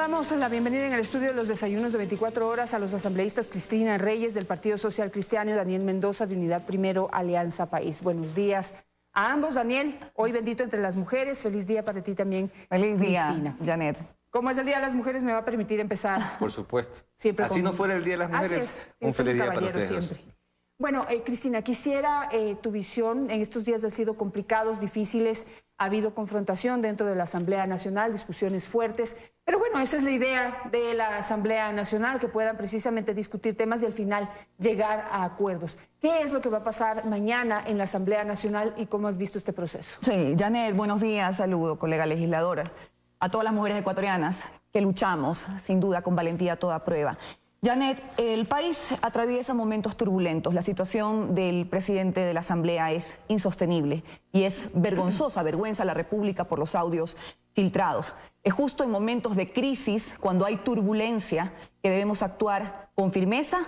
Damos la bienvenida en el estudio de los desayunos de 24 horas a los asambleístas Cristina Reyes del Partido Social Cristiano y Daniel Mendoza de Unidad Primero Alianza País. Buenos días a ambos. Daniel, hoy bendito entre las mujeres. Feliz día para ti también, Feliz día, Cristina. Janet. Como es el Día de las Mujeres, me va a permitir empezar. Por supuesto. Siempre así no fuera el Día de las Mujeres, así es. un feliz día para caballero ustedes. Siempre. Bueno, Cristina, quisiera tu visión. En estos días han sido complicados, difíciles. Ha habido confrontación dentro de la Asamblea Nacional, discusiones fuertes. Pero bueno, esa es la idea de la Asamblea Nacional, que puedan precisamente discutir temas y al final llegar a acuerdos. ¿Qué es lo que va a pasar mañana en la Asamblea Nacional y cómo has visto este proceso? Sí, Janet, buenos días, saludo, colega legisladora. A todas las mujeres ecuatorianas que luchamos, sin duda, con valentía a toda prueba. Janet, el país atraviesa momentos turbulentos. La situación del presidente de la Asamblea es insostenible y es vergonzosa, vergüenza a la República por los audios filtrados. Es justo en momentos de crisis, cuando hay turbulencia, que debemos actuar con firmeza,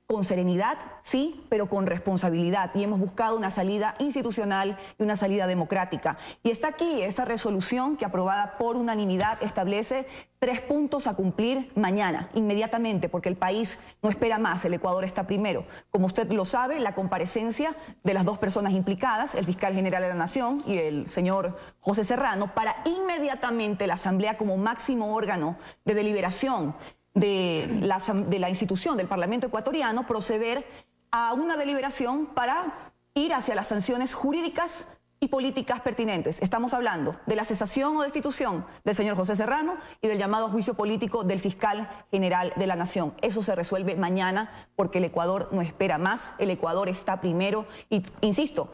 con serenidad, sí, pero con responsabilidad. Y hemos buscado una salida institucional y una salida democrática. Y está aquí esta resolución que, aprobada por unanimidad, establece 3 puntos a cumplir mañana, inmediatamente, porque el país no espera más. El Ecuador está primero. Como usted lo sabe, la comparecencia de las 2 personas implicadas, el fiscal general de la Nación y el señor José Serrano, para inmediatamente la Asamblea, como máximo órgano de deliberación de la institución del Parlamento ecuatoriano, proceder a una deliberación para ir hacia las sanciones jurídicas y políticas pertinentes. Estamos hablando de la cesación o destitución del señor José Serrano y del llamado juicio político del fiscal general de la Nación. Eso se resuelve mañana porque el Ecuador no espera más, el Ecuador está primero y, insisto,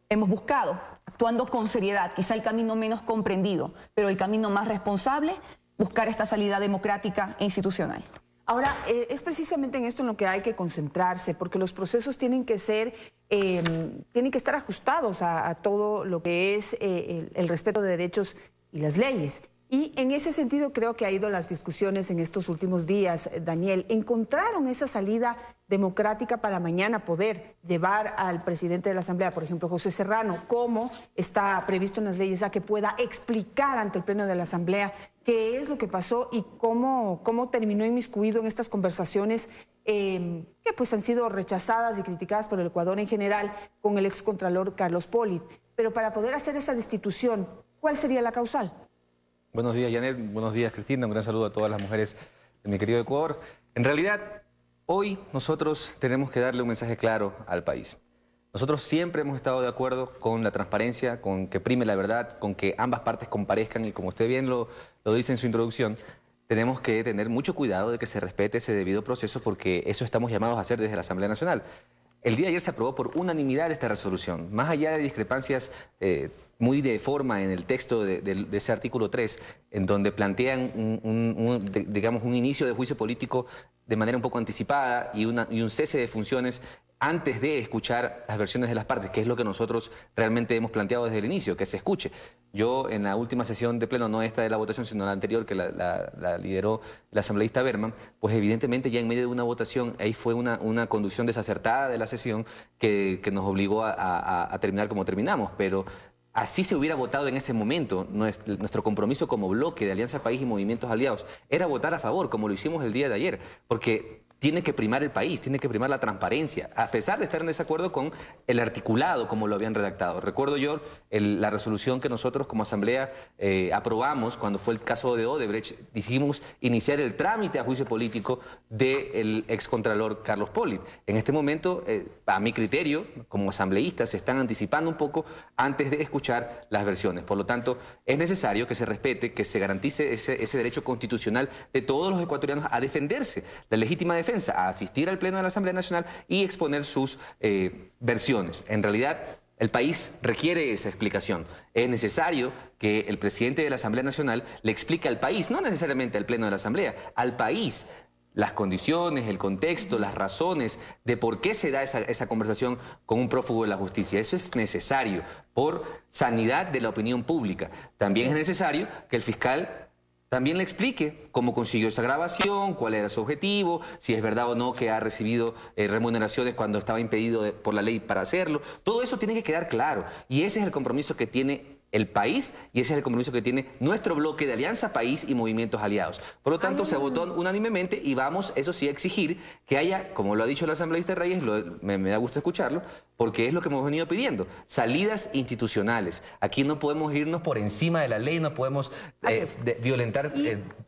hemos buscado, actuando con seriedad, quizá el camino menos comprendido, pero el camino más responsable, buscar esta salida democrática e institucional. Ahora, es precisamente en esto en lo que hay que concentrarse, porque los procesos tienen que ser, tienen que estar ajustados a todo lo que es el respeto de derechos y las leyes. Y en ese sentido creo que ha ido las discusiones en estos últimos días, Daniel. ¿Encontraron esa salida democrática para mañana poder llevar al presidente de la Asamblea, por ejemplo, José Serrano, como está previsto en las leyes, a que pueda explicar ante el Pleno de la Asamblea qué es lo que pasó y cómo terminó inmiscuido en estas conversaciones que pues han sido rechazadas y criticadas por el Ecuador en general con el excontralor Carlos Polit? Pero para poder hacer esa destitución, ¿cuál sería la causal? Buenos días, Janet. Buenos días, Cristina. Un gran saludo a todas las mujeres de mi querido Ecuador. En realidad, hoy nosotros tenemos que darle un mensaje claro al país. Nosotros siempre hemos estado de acuerdo con la transparencia, con que prime la verdad, con que ambas partes comparezcan y, como usted bien lo dice en su introducción, tenemos que tener mucho cuidado de que se respete ese debido proceso, porque eso estamos llamados a hacer desde la Asamblea Nacional. El día de ayer se aprobó por unanimidad esta resolución. Más allá de discrepancias muy de forma en el texto de ese artículo 3, en donde plantean digamos, un inicio de juicio político de manera un poco anticipada y un cese de funciones antes de escuchar las versiones de las partes, que es lo que nosotros realmente hemos planteado desde el inicio, que se escuche. Yo, en la última sesión de pleno, no esta de la votación, sino la anterior, que la lideró el asambleísta Berman, pues evidentemente ya en medio de una votación, ahí fue una conducción desacertada de la sesión que nos obligó a terminar como terminamos, pero así se hubiera votado en ese momento. Nuestro compromiso como bloque de Alianza País y Movimientos Aliados era votar a favor, como lo hicimos el día de ayer, porque tiene que primar el país, tiene que primar la transparencia, a pesar de estar en desacuerdo con el articulado como lo habían redactado. Recuerdo yo la resolución que nosotros como Asamblea aprobamos cuando fue el caso de Odebrecht. Decidimos iniciar el trámite a juicio político del excontralor Carlos Polit. En este momento, a mi criterio, como asambleístas, se están anticipando un poco antes de escuchar las versiones. Por lo tanto, es necesario que se respete, que se garantice ese derecho constitucional de todos los ecuatorianos a defenderse, la legítima defensa, a asistir al Pleno de la Asamblea Nacional y exponer sus versiones. En realidad, el país requiere esa explicación. Es necesario que el presidente de la Asamblea Nacional le explique al país, no necesariamente al Pleno de la Asamblea, al país, las condiciones, el contexto, las razones de por qué se da esa conversación con un prófugo de la justicia. Eso es necesario por sanidad de la opinión pública. También es necesario que el fiscal también le explique cómo consiguió esa grabación, cuál era su objetivo, si es verdad o no que ha recibido remuneraciones cuando estaba impedido por la ley para hacerlo. Todo eso tiene que quedar claro y ese es el compromiso que tiene el país, y ese es el compromiso que tiene nuestro bloque de Alianza País y movimientos aliados. Por lo tanto, se votó unánimemente y vamos, eso sí, a exigir que haya, como lo ha dicho el asambleísta Reyes, me da gusto escucharlo, porque es lo que hemos venido pidiendo, salidas institucionales. Aquí no podemos irnos por encima de la ley, no podemos violentar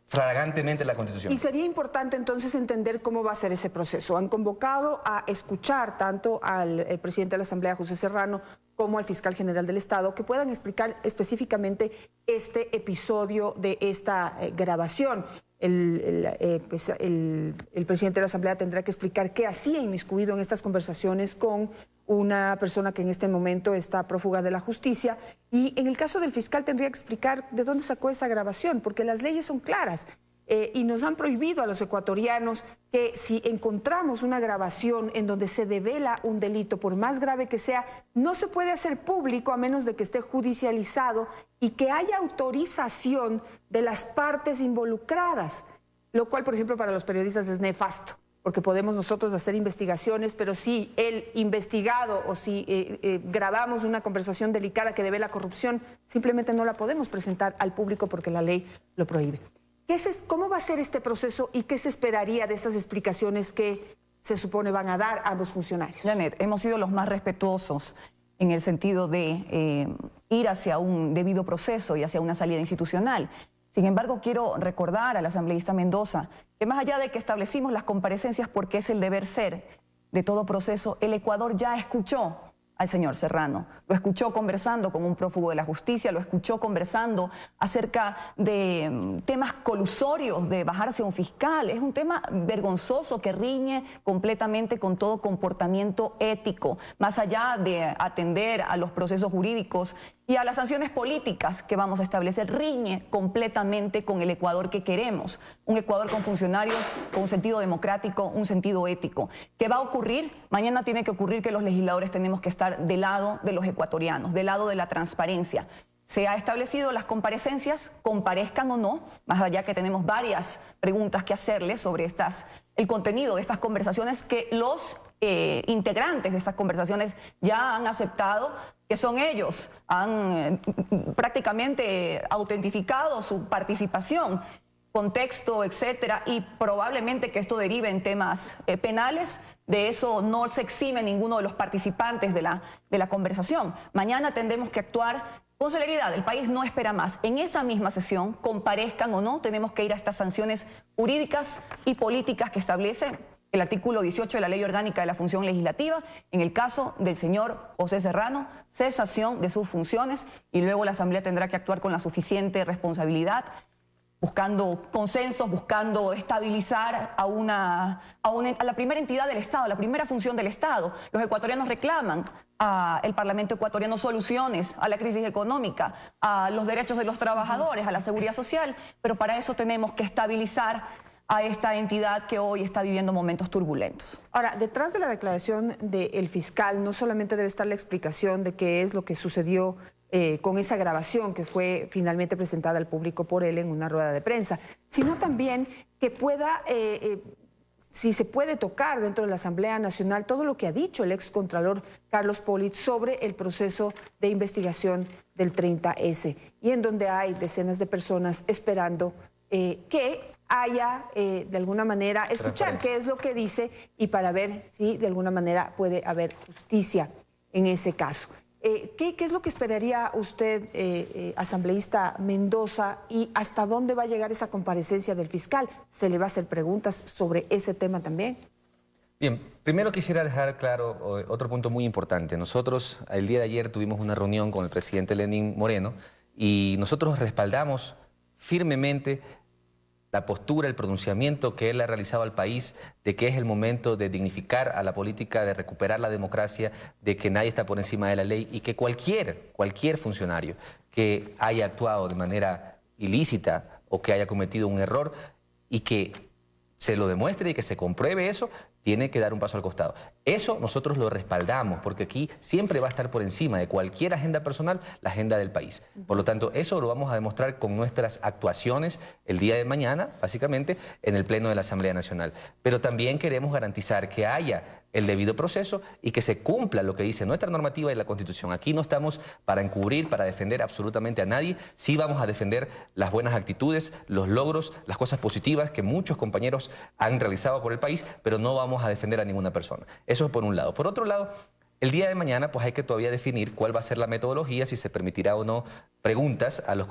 flagrantemente la Constitución. Y sería importante entonces entender cómo va a ser ese proceso. Han convocado a escuchar tanto al presidente de la Asamblea, José Serrano, como al fiscal general del Estado, que puedan explicar específicamente este episodio de esta grabación. El presidente de la Asamblea tendrá que explicar qué hacía inmiscuido en estas conversaciones con una persona que en este momento está prófuga de la justicia. Y en el caso del fiscal tendría que explicar de dónde sacó esa grabación, porque las leyes son claras. Y nos han prohibido a los ecuatorianos que si encontramos una grabación en donde se devela un delito, por más grave que sea, no se puede hacer público a menos de que esté judicializado y que haya autorización de las partes involucradas, lo cual, por ejemplo, para los periodistas es nefasto, porque podemos nosotros hacer investigaciones, pero si el investigado o si grabamos una conversación delicada que devela corrupción, simplemente no la podemos presentar al público porque la ley lo prohíbe. ¿Cómo va a ser este proceso y qué se esperaría de esas explicaciones que se supone van a dar ambos funcionarios? Janet, hemos sido los más respetuosos en el sentido de ir hacia un debido proceso y hacia una salida institucional. Sin embargo, quiero recordar al asambleísta Mendoza que más allá de que establecimos las comparecencias porque es el deber ser de todo proceso, el Ecuador ya escuchó al señor Serrano. Lo escuchó conversando con un prófugo de la justicia, lo escuchó conversando acerca de temas colusorios, de bajarse a un fiscal. Es un tema vergonzoso que riñe completamente con todo comportamiento ético, más allá de atender a los procesos jurídicos y a las sanciones políticas que vamos a establecer, riñe completamente con el Ecuador que queremos. Un Ecuador con funcionarios, con un sentido democrático, un sentido ético. ¿Qué va a ocurrir? Mañana tiene que ocurrir que los legisladores tenemos que estar del lado de los ecuatorianos, del lado de la transparencia. Se ha establecido las comparecencias, comparezcan o no, más allá que tenemos varias preguntas que hacerles sobre el contenido de estas conversaciones que los integrantes de estas conversaciones ya han aceptado que son ellos, han prácticamente autentificado su participación, contexto, etcétera, y probablemente que esto derive en temas penales. De eso no se exime ninguno de los participantes de la conversación. Mañana tendremos que actuar con celeridad. El país no espera más. En esa misma sesión, comparezcan o no, tenemos que ir a estas sanciones jurídicas y políticas que establece el artículo 18 de la Ley Orgánica de la Función Legislativa. En el caso del señor José Serrano, cesación de sus funciones, y luego la Asamblea tendrá que actuar con la suficiente responsabilidad, buscando consensos, buscando estabilizar a la primera entidad del Estado, a la primera función del Estado. Los ecuatorianos reclaman al Parlamento ecuatoriano soluciones a la crisis económica, a los derechos de los trabajadores, a la seguridad social, pero para eso tenemos que estabilizar a esta entidad que hoy está viviendo momentos turbulentos. Ahora, detrás de la declaración del fiscal no solamente debe estar la explicación de qué es lo que sucedió con esa grabación que fue finalmente presentada al público por él en una rueda de prensa, sino también que pueda, si se puede tocar dentro de la Asamblea Nacional todo lo que ha dicho el excontralor Carlos Polit sobre el proceso de investigación del 30S, y en donde hay decenas de personas esperando que haya de alguna manera escuchar qué es lo que dice y para ver si de alguna manera puede haber justicia en ese caso. ¿Qué es lo que esperaría usted, asambleísta Mendoza, y hasta dónde va a llegar esa comparecencia del fiscal? ¿Se le va a hacer preguntas sobre ese tema también? Bien, primero quisiera dejar claro otro punto muy importante. Nosotros el día de ayer tuvimos una reunión con el presidente Lenín Moreno y nosotros respaldamos firmemente la postura, el pronunciamiento que él ha realizado al país de que es el momento de dignificar a la política, de recuperar la democracia, de que nadie está por encima de la ley y que cualquier funcionario que haya actuado de manera ilícita o que haya cometido un error y que se lo demuestre y que se compruebe eso, tiene que dar un paso al costado. Eso nosotros lo respaldamos, porque aquí siempre va a estar por encima de cualquier agenda personal la agenda del país. Por lo tanto, eso lo vamos a demostrar con nuestras actuaciones el día de mañana, básicamente, en el Pleno de la Asamblea Nacional. Pero también queremos garantizar que haya el debido proceso y que se cumpla lo que dice nuestra normativa y la Constitución. Aquí no estamos para encubrir, para defender absolutamente a nadie. Sí vamos a defender las buenas actitudes, los logros, las cosas positivas que muchos compañeros han realizado por el país, pero no vamos a defender a ninguna persona. Eso es por un lado. Por otro lado, el día de mañana pues hay que todavía definir cuál va a ser la metodología, si se permitirá o no preguntas a los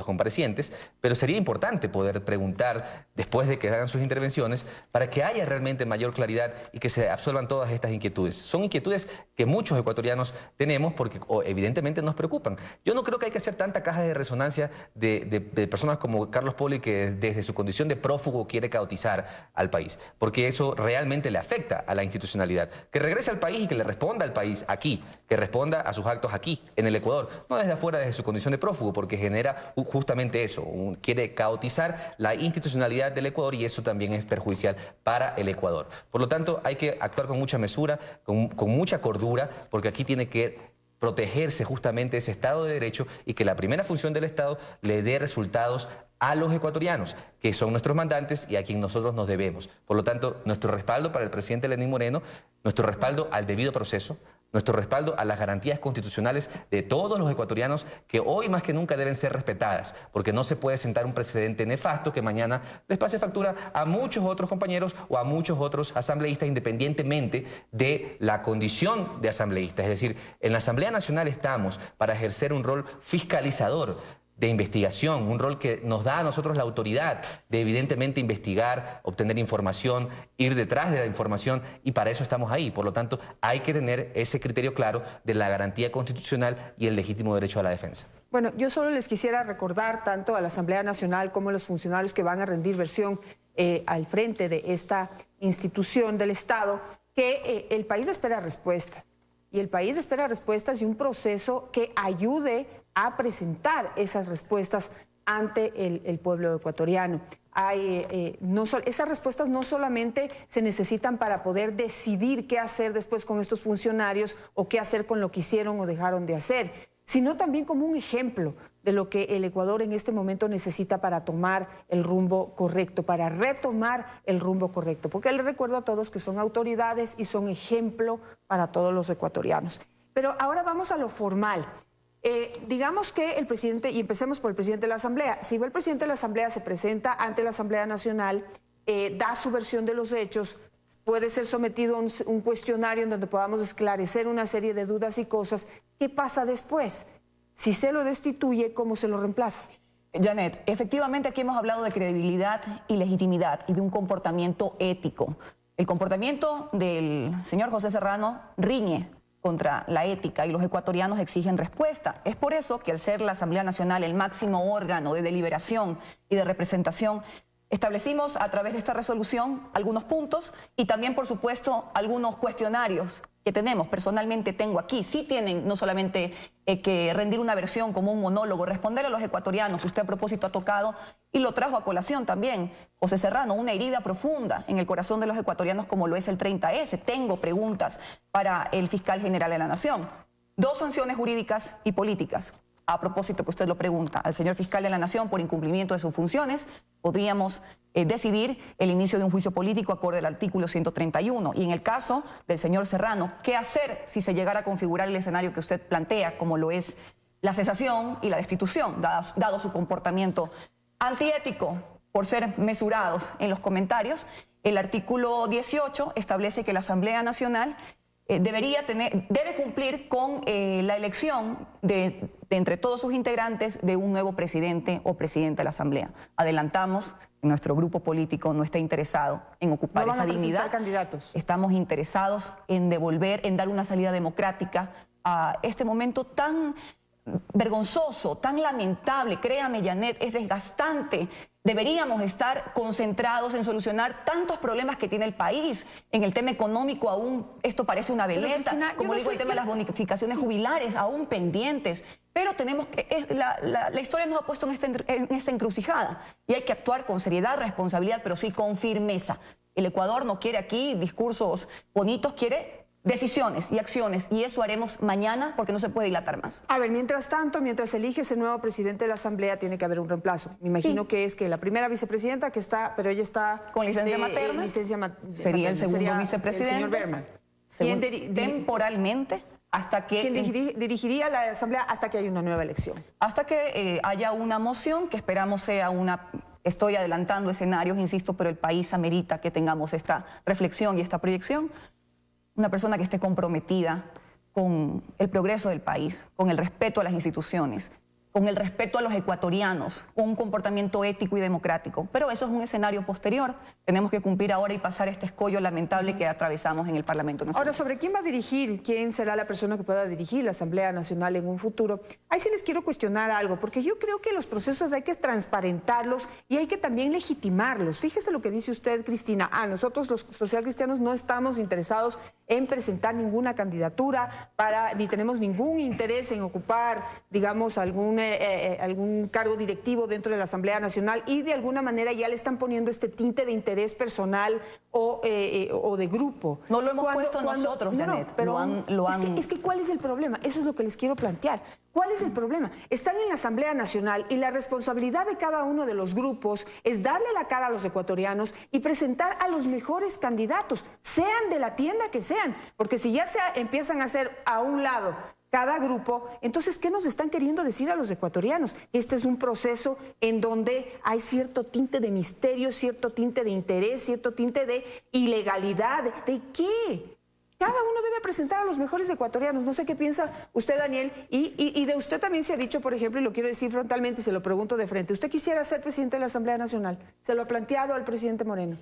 comparecientes, pero sería importante poder preguntar después de que hagan sus intervenciones para que haya realmente mayor claridad y que se absuelvan todas estas inquietudes. Son inquietudes que muchos ecuatorianos tenemos porque evidentemente nos preocupan. Yo no creo que hay que hacer tanta caja de resonancia de personas como Carlos Poli, que desde su condición de prófugo quiere caotizar al país, porque eso realmente le afecta a la institucionalidad. Que regrese al país y que le responda al país aquí, que responda a sus actos aquí, en el Ecuador, no desde afuera, desde su condición de prófugo, porque genera justamente eso, quiere caotizar la institucionalidad del Ecuador y eso también es perjudicial para el Ecuador. Por lo tanto, hay que actuar con mucha mesura, con mucha cordura, porque aquí tiene que protegerse justamente ese Estado de Derecho y que la primera función del Estado le dé resultados a los ecuatorianos, que son nuestros mandantes y a quien nosotros nos debemos. Por lo tanto, nuestro respaldo para el presidente Lenín Moreno, nuestro respaldo al debido proceso, nuestro respaldo a las garantías constitucionales de todos los ecuatorianos que hoy más que nunca deben ser respetadas, porque no se puede sentar un precedente nefasto que mañana les pase factura a muchos otros compañeros o a muchos otros asambleístas independientemente de la condición de asambleístas. Es decir, en la Asamblea Nacional estamos para ejercer un rol fiscalizador, de investigación, un rol que nos da a nosotros la autoridad de evidentemente investigar, obtener información, ir detrás de la información y para eso estamos ahí. Por lo tanto, hay que tener ese criterio claro de la garantía constitucional y el legítimo derecho a la defensa. Bueno, yo solo les quisiera recordar tanto a la Asamblea Nacional como a los funcionarios que van a rendir versión al frente de esta institución del Estado que el país espera respuestas. Y el país espera respuestas y un proceso que ayude a presentar esas respuestas ante el pueblo ecuatoriano. Esas respuestas no solamente se necesitan para poder decidir qué hacer después con estos funcionarios o qué hacer con lo que hicieron o dejaron de hacer, sino también como un ejemplo de lo que el Ecuador en este momento necesita para tomar el rumbo correcto, para retomar el rumbo correcto. Porque les recuerdo a todos que son autoridades y son ejemplo para todos los ecuatorianos. Pero ahora vamos a lo formal. Digamos que el presidente, y empecemos por el presidente de la Asamblea, si el presidente de la Asamblea se presenta ante la Asamblea Nacional, da su versión de los hechos, puede ser sometido a un cuestionario en donde podamos esclarecer una serie de dudas y cosas. ¿Qué pasa después? Si se lo destituye, ¿cómo se lo reemplaza? Janet, efectivamente aquí hemos hablado de credibilidad y legitimidad y de un comportamiento ético. El comportamiento del señor José Serrano riñe contra la ética y los ecuatorianos exigen respuesta. Es por eso que al ser la Asamblea Nacional el máximo órgano de deliberación y de representación, establecimos a través de esta resolución algunos puntos y también, por supuesto, algunos cuestionarios que tenemos. Personalmente tengo aquí. Sí tienen no solamente que rendir una versión como un monólogo, responder a los ecuatorianos. Usted a propósito ha tocado y lo trajo a colación también, José Serrano, una herida profunda en el corazón de los ecuatorianos como lo es el 30S. Tengo preguntas para el fiscal general de la Nación. 2 sanciones jurídicas y políticas. A propósito que usted lo pregunta al señor fiscal de la Nación por incumplimiento de sus funciones, podríamos decidir el inicio de un juicio político acorde al artículo 131. Y en el caso del señor Serrano, ¿qué hacer si se llegara a configurar el escenario que usted plantea, como lo es la cesación y la destitución, dado su comportamiento antiético por ser mesurados en los comentarios? El artículo 18 establece que la Asamblea Nacional debe cumplir con la elección de entre todos sus integrantes de un nuevo presidente o presidenta de la Asamblea. Adelantamos que nuestro grupo político no está interesado en ocupar esa dignidad. Candidatos. Estamos interesados en dar una salida democrática a este momento tan vergonzoso, tan lamentable. Créame, Janet, es desgastante. Deberíamos estar concentrados en solucionar tantos problemas que tiene el país. En el tema económico aún esto parece una veleta. Como digo, el tema de las bonificaciones jubilares aún pendientes. Pero tenemos que la historia nos ha puesto en esta encrucijada y hay que actuar con seriedad, responsabilidad, pero sí con firmeza. El Ecuador no quiere aquí discursos bonitos, quiere decisiones y acciones, y eso haremos mañana porque no se puede dilatar más. A ver, mientras tanto, mientras elige ese nuevo presidente de la Asamblea, tiene que haber un reemplazo. Me imagino que es que la primera vicepresidenta que está, pero ella está... Con licencia materna. Sería el segundo vicepresidente. El señor Berman. Temporalmente, hasta que... ¿Quién dirigiría la Asamblea hasta que haya una nueva elección? Hasta que haya una moción que esperamos sea una... Estoy adelantando escenarios, insisto, pero el país amerita que tengamos esta reflexión y esta proyección. Una persona que esté comprometida con el progreso del país, con el respeto a las instituciones, con el respeto a los ecuatorianos, con un comportamiento ético y democrático. Pero eso es un escenario posterior. Tenemos que cumplir ahora y pasar este escollo lamentable que atravesamos en el Parlamento Nacional. Ahora, sobre quién va a dirigir, quién será la persona que pueda dirigir la Asamblea Nacional en un futuro, ahí sí les quiero cuestionar algo, porque yo creo que los procesos hay que transparentarlos y hay que también legitimarlos. Fíjese lo que dice usted, Cristina. Nosotros los socialcristianos no estamos interesados en presentar ninguna candidatura ni tenemos ningún interés en ocupar, digamos, algún cargo directivo dentro de la Asamblea Nacional, y de alguna manera ya le están poniendo este tinte de interés personal o de grupo. No lo hemos puesto nosotros, Janet. No, pero es que ¿cuál es el problema? Eso es lo que les quiero plantear. ¿Cuál es el problema? Están en la Asamblea Nacional y la responsabilidad de cada uno de los grupos es darle la cara a los ecuatorianos y presentar a los mejores candidatos, sean de la tienda que sean, porque si ya empiezan a hacer a un lado cada grupo, entonces, ¿qué nos están queriendo decir a los ecuatorianos? Este es un proceso en donde hay cierto tinte de misterio, cierto tinte de interés, cierto tinte de ilegalidad. ¿De qué? Cada uno debe presentar a los mejores ecuatorianos. No sé qué piensa usted, Daniel, y de usted también se ha dicho, por ejemplo, y lo quiero decir frontalmente, se lo pregunto de frente. ¿Usted quisiera ser presidente de la Asamblea Nacional? ¿Se lo ha planteado al presidente Moreno?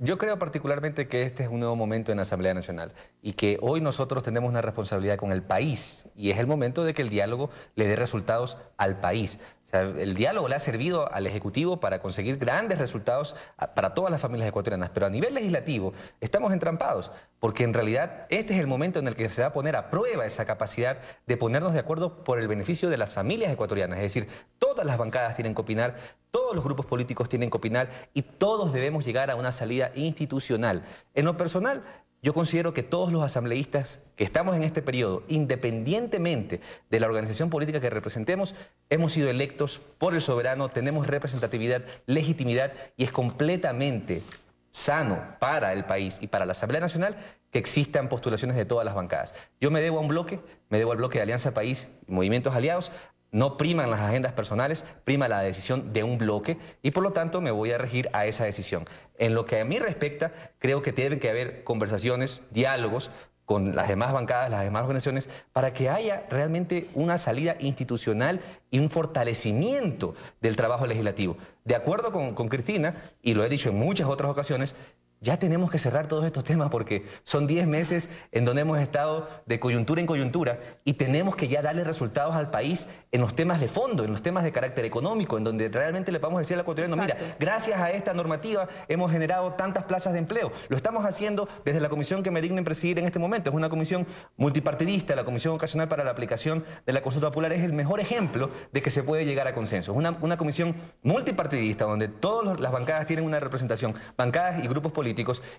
Yo creo particularmente que este es un nuevo momento en la Asamblea Nacional y que hoy nosotros tenemos una responsabilidad con el país y es el momento de que el diálogo le dé resultados al país. O sea, el diálogo le ha servido al Ejecutivo para conseguir grandes resultados para todas las familias ecuatorianas, pero a nivel legislativo estamos entrampados, porque en realidad este es el momento en el que se va a poner a prueba esa capacidad de ponernos de acuerdo por el beneficio de las familias ecuatorianas. Es decir, todas las bancadas tienen que opinar, todos los grupos políticos tienen que opinar y todos debemos llegar a una salida institucional. En lo personal, yo considero que todos los asambleístas que estamos en este periodo, independientemente de la organización política que representemos, hemos sido electos por el soberano, tenemos representatividad, legitimidad y es completamente sano para el país y para la Asamblea Nacional que existan postulaciones de todas las bancadas. Yo me debo a un bloque, me debo al bloque de Alianza País y Movimientos Aliados. No priman las agendas personales, prima la decisión de un bloque y por lo tanto me voy a regir a esa decisión. En lo que a mí respecta, creo que deben que haber conversaciones, diálogos con las demás bancadas, las demás organizaciones, para que haya realmente una salida institucional y un fortalecimiento del trabajo legislativo. De acuerdo con Cristina, y lo he dicho en muchas otras ocasiones, ya tenemos que cerrar todos estos temas porque son 10 meses en donde hemos estado de coyuntura en coyuntura y tenemos que ya darle resultados al país en los temas de fondo, en los temas de carácter económico, en donde realmente le podemos decir al ecuatoriano, mira, gracias a esta normativa hemos generado tantas plazas de empleo. Lo estamos haciendo desde la comisión que me dignen presidir en este momento. Es una comisión multipartidista, la Comisión Ocasional para la Aplicación de la Consulta Popular es el mejor ejemplo de que se puede llegar a consenso. Es una comisión multipartidista donde todas las bancadas tienen una representación, bancadas y grupos políticos,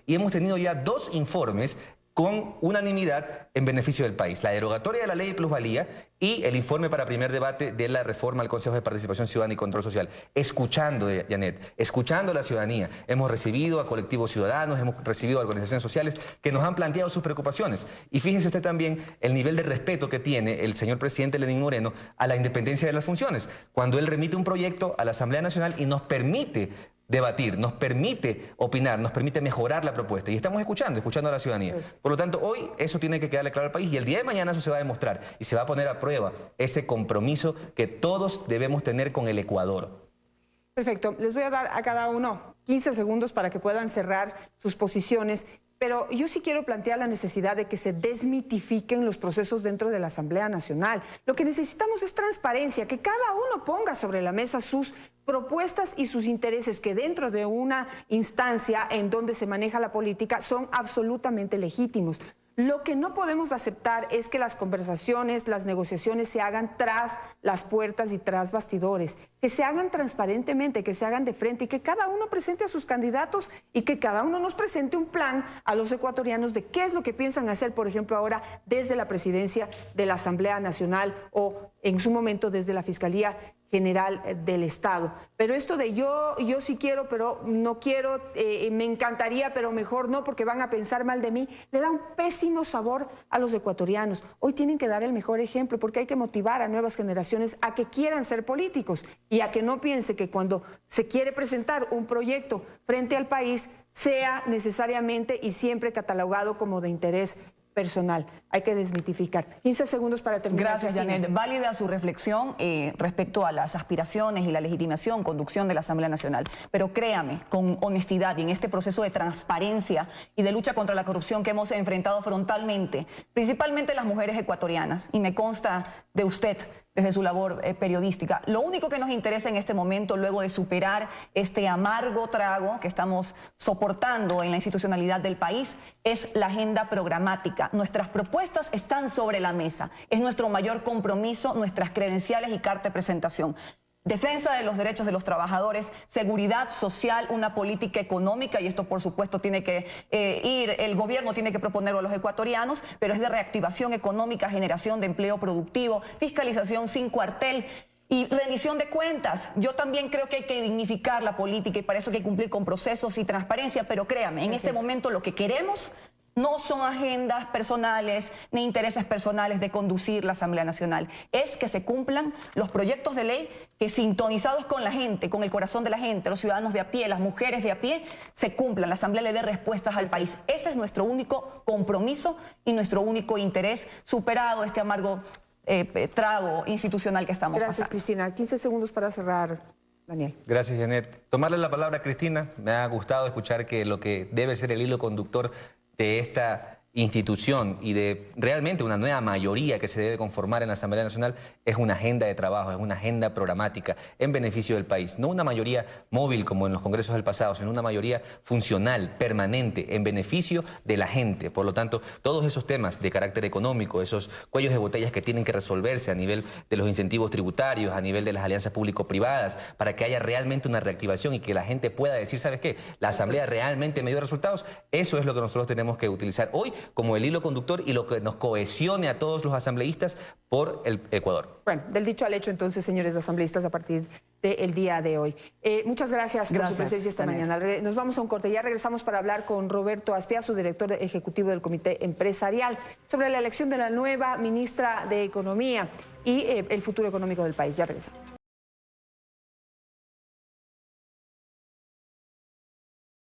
y hemos tenido ya 2 informes con unanimidad en beneficio del país. La derogatoria de la ley de plusvalía y el informe para primer debate de la reforma al Consejo de Participación Ciudadana y Control Social. Escuchando, Janet, escuchando a la ciudadanía. Hemos recibido a colectivos ciudadanos, hemos recibido a organizaciones sociales que nos han planteado sus preocupaciones. Y fíjese usted también el nivel de respeto que tiene el señor presidente Lenín Moreno a la independencia de las funciones. Cuando él remite un proyecto a la Asamblea Nacional y nos permite debatir, nos permite opinar, nos permite mejorar la propuesta. Y estamos escuchando a la ciudadanía. Por lo tanto, hoy eso tiene que quedarle claro al país y el día de mañana eso se va a demostrar y se va a poner a prueba ese compromiso que todos debemos tener con el Ecuador. Perfecto. Les voy a dar a cada uno 15 segundos para que puedan cerrar sus posiciones. Pero yo sí quiero plantear la necesidad de que se desmitifiquen los procesos dentro de la Asamblea Nacional. Lo que necesitamos es transparencia, que cada uno ponga sobre la mesa sus propuestas y sus intereses, que dentro de una instancia en donde se maneja la política son absolutamente legítimos. Lo que no podemos aceptar es que las conversaciones, las negociaciones se hagan tras las puertas y tras bastidores, que se hagan transparentemente, que se hagan de frente y que cada uno presente a sus candidatos y que cada uno nos presente un plan a los ecuatorianos de qué es lo que piensan hacer, por ejemplo, ahora desde la presidencia de la Asamblea Nacional o en su momento desde la Fiscalía General del Estado. Pero esto de yo sí quiero, pero no quiero, me encantaría, pero mejor no, porque van a pensar mal de mí, le da un pésimo sabor a los ecuatorianos. Hoy tienen que dar el mejor ejemplo, porque hay que motivar a nuevas generaciones a que quieran ser políticos y a que no piense que cuando se quiere presentar un proyecto frente al país sea necesariamente y siempre catalogado como de interés personal. Hay que desmitificar. 15 segundos para terminar. Gracias, Janet. Válida su reflexión respecto a las aspiraciones y la legitimación, conducción de la Asamblea Nacional. Pero créame, con honestidad y en este proceso de transparencia y de lucha contra la corrupción que hemos enfrentado frontalmente, principalmente las mujeres ecuatorianas, y me consta de usted desde su labor periodística, lo único que nos interesa en este momento, luego de superar este amargo trago que estamos soportando en la institucionalidad del país, es la agenda programática. Nuestras propuestas están sobre la mesa. Es nuestro mayor compromiso, nuestras credenciales y carta de presentación. Defensa de los derechos de los trabajadores, seguridad social, una política económica, y esto por supuesto tiene que el gobierno tiene que proponerlo a los ecuatorianos, pero es de reactivación económica, generación de empleo productivo, fiscalización sin cuartel y rendición de cuentas. Yo también creo que hay que dignificar la política y para eso hay que cumplir con procesos y transparencia, pero créame, en este momento lo que queremos no son agendas personales ni intereses personales de conducir la Asamblea Nacional. Es que se cumplan los proyectos de ley que, sintonizados con la gente, con el corazón de la gente, los ciudadanos de a pie, las mujeres de a pie, se cumplan. La Asamblea le dé respuestas al país. Ese es nuestro único compromiso y nuestro único interés, superado este amargo trago institucional que estamos Gracias, pasando. Cristina. 15 segundos para cerrar, Daniel. Gracias, Janet. Tomarle la palabra a Cristina. Me ha gustado escuchar que lo que debe ser el hilo conductor de esta institución y de realmente una nueva mayoría que se debe conformar en la Asamblea Nacional es una agenda de trabajo, es una agenda programática en beneficio del país. No una mayoría móvil como en los congresos del pasado, sino una mayoría funcional, permanente, en beneficio de la gente. Por lo tanto, todos esos temas de carácter económico, esos cuellos de botellas que tienen que resolverse a nivel de los incentivos tributarios, a nivel de las alianzas público-privadas, para que haya realmente una reactivación y que la gente pueda decir, ¿sabes qué? La Asamblea realmente me dio resultados. Eso es lo que nosotros tenemos que utilizar hoy como el hilo conductor y lo que nos cohesione a todos los asambleístas por el Ecuador. Bueno, del dicho al hecho entonces, señores asambleístas, a partir del día de hoy. Muchas gracias por su presencia esta mañana. Nos vamos a un corte, ya regresamos para hablar con Roberto Azpiazu, director ejecutivo del Comité Empresarial, sobre la elección de la nueva ministra de Economía y el futuro económico del país. Ya regresamos.